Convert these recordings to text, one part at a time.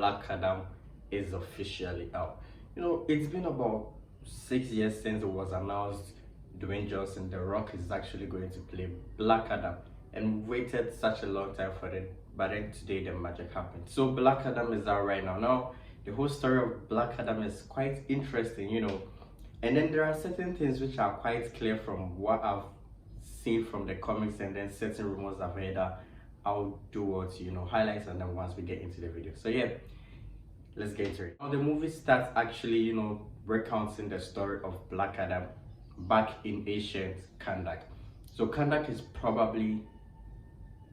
Black Adam is officially out. It's been about 6 years since it was announced Dwayne Johnson, The Rock, is actually going to play Black Adam, and we waited such a long time for it. But then today the magic happened. So Black Adam is out right now. Now the whole story of Black Adam is quite interesting. And then there are certain things which are quite clear from what I've seen from the comics, and then certain rumors I've heard that I'll do what highlights, and then once we get into the video. So yeah, let's get into it. Now the movie starts actually recounting the story of Black Adam back in ancient Kandak. So Kandak is probably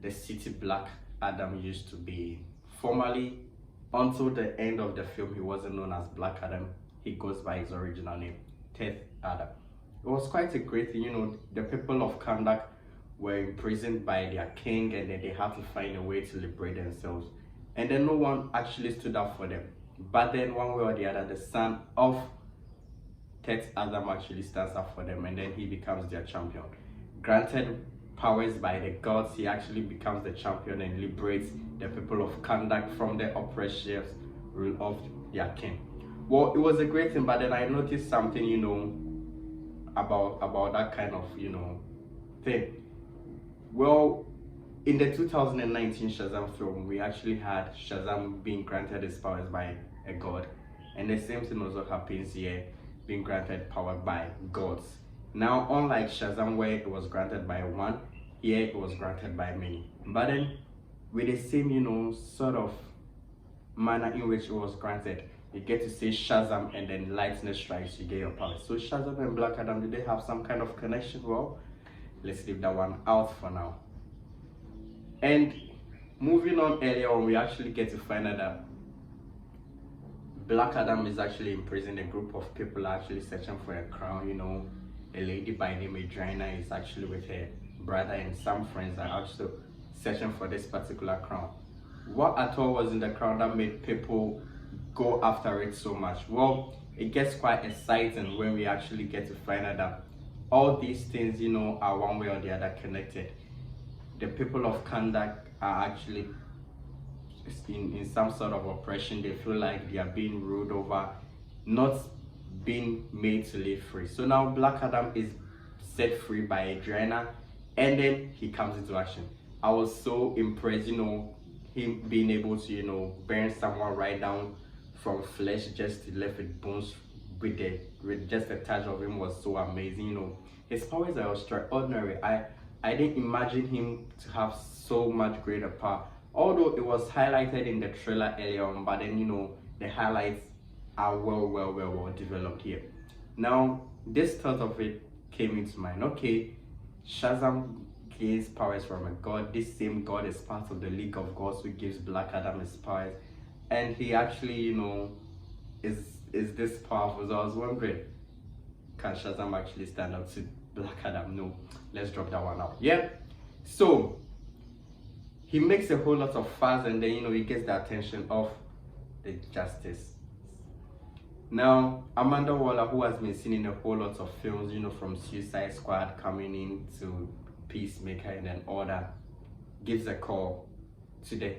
the city Black Adam used to be. Formerly, until the end of the film, he wasn't known as Black Adam. He goes by his original name, Teth Adam. It was quite a great thing. The people of Kandak were imprisoned by their king, and then they had to find a way to liberate themselves. And then no one actually stood up for them. But then one way or the other, the son of Teth Adam actually stands up for them, and then he becomes their champion. Granted powers by the gods, he actually becomes the champion and liberates the people of Kandak from the oppressive rule of their king. Well, it was a great thing, but then I noticed something, about that kind of, thing. Well, in the 2019 Shazam film, we actually had Shazam being granted his powers by a god. And the same thing also happens here, being granted power by gods. Now, unlike Shazam where it was granted by one, here it was granted by many. But then, with the same, sort of manner in which it was granted, you get to say Shazam and then lightning strikes, you get your power. So Shazam and Black Adam, do they have some kind of connection? Well, let's leave that one out for now. And moving on, earlier on, we actually get to find out that Black Adam is actually in prison. A group of people are actually searching for a crown. A lady by the name Adriana is actually with her brother, and some friends are also searching for this particular crown. What at all was in the crown that made people go after it so much? Well, it gets quite exciting when we actually get to find out that all these things, are one way or the other connected. The people of Kandak are actually in some sort of oppression. They feel like they are being ruled over, not being made to live free. So now Black Adam is set free by Adriana, and then he comes into action. I was so impressed, him being able to, burn someone right down from flesh just to left with bones, with just a touch of him was so amazing. His powers are extraordinary. I didn't imagine him to have so much greater power. Although it was highlighted in the trailer earlier on, but then the highlights are well developed here. Now, this thought of it came into mind. Okay, Shazam gains powers from a god. This same god is part of the League of Gods, who gives Black Adam his powers, and he actually, is this powerful. So I was wondering, can Shazam actually stand up to Black Adam? No, let's drop that one out. Yeah, so he makes a whole lot of fuss, and then he gets the attention of the justice. Now, Amanda Waller, who has been seen in a whole lot of films, from Suicide Squad coming in to Peacemaker and then Order, gives a call to the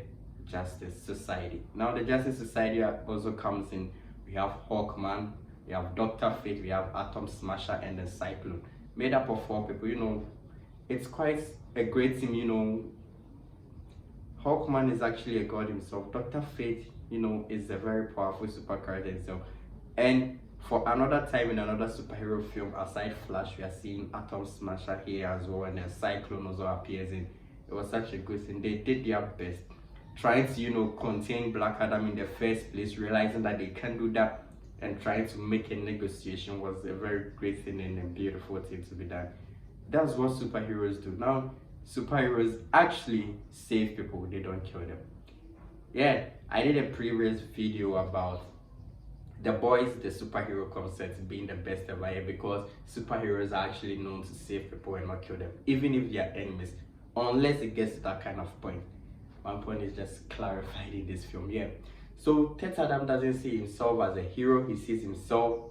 Justice Society. Now, the Justice Society also comes in. We have Hawkman, we have Dr. Fate, we have Atom Smasher, and then Cyclone, made up of 4 people. It's quite a great team. Hawkman is actually a god himself. Dr. Fate, is a very powerful super character himself. And for another time in another superhero film aside Flash, we are seeing Atom Smasher here as well, and then Cyclone also appears in. It was such a good thing. They did their best, trying to contain Black Adam in the first place, realizing that they can't do that, and trying to make a negotiation was a very great thing and a beautiful thing to be done. That's what superheroes do. Now, superheroes actually save people, they don't kill them. Yeah, I did a previous video about The Boys, the superhero concept being the best ever here, because superheroes are actually known to save people and not kill them, even if they are enemies, unless it gets to that kind of point. One point is just clarified in this film. Yeah, so Teth Adam doesn't see himself as a hero, he sees himself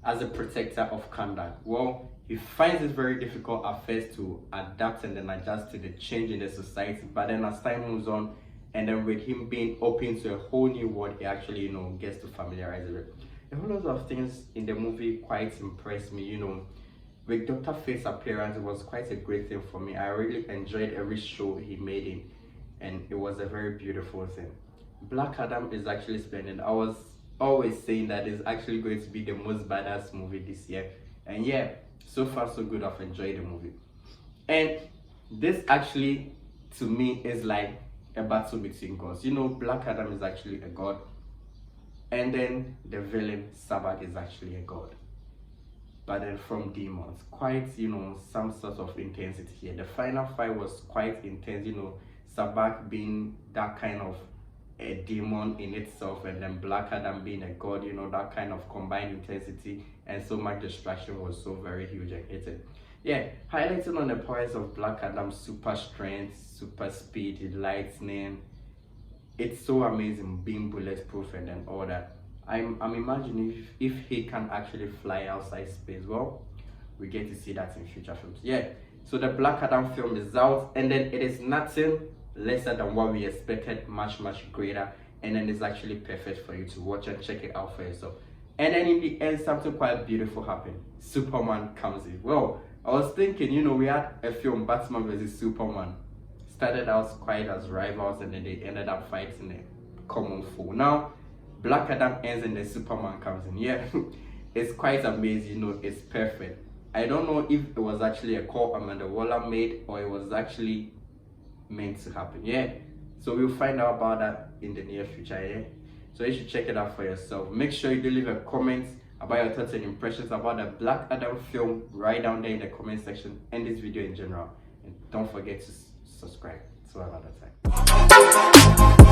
as a protector of Kandak. Well, he finds it very difficult at first to adapt and then adjust to the change in the society, but then as time moves on and then with him being open to a whole new world, he actually, gets to familiarize with. A whole lot of things in the movie quite impressed me, With Dr. Fate's appearance, it was quite a great thing for me. I really enjoyed every show he made in, and it was a very beautiful thing. Black Adam is actually splendid. I was always saying that it's actually going to be the most badass movie this year, and yeah, so far so good. I've enjoyed the movie, and this actually, to me, is like a battle between gods. Black Adam is actually a god, and then the villain Sabbath is actually a god, but then from demons. Quite, some sort of intensity here. The final fight was quite intense, Sabbath being that kind of a demon in itself, and then Black Adam being a god, that kind of combined intensity and so much distraction was so very huge. I hate it. Yeah, highlighting on the powers of Black Adam's super strength, super speed, lightning. It's so amazing, being bulletproof and then all that. I'm imagining if he can actually fly outside space. Well, we get to see that in future films. Yeah, so the Black Adam film is out, and then it is nothing lesser than what we expected, much greater, and then it's actually perfect for you to watch and check it out for yourself. And then in the end, something quite beautiful happened. Superman comes in. Well, I was thinking, we had a film, Batman vs Superman. Started out quite as rivals, and then they ended up fighting a common foe. Now Black Adam ends and then Superman comes in. Yeah, it's quite amazing, it's perfect. I don't know if it was actually a call Amanda Waller made, or it was actually meant to happen. Yeah, so we'll find out about that in the near future. Yeah, so you should check it out for yourself. Make sure you do leave a comment about your thoughts and impressions about the Black Adam film right down there in the comment section, and this video in general, and don't forget to subscribe. Till another time.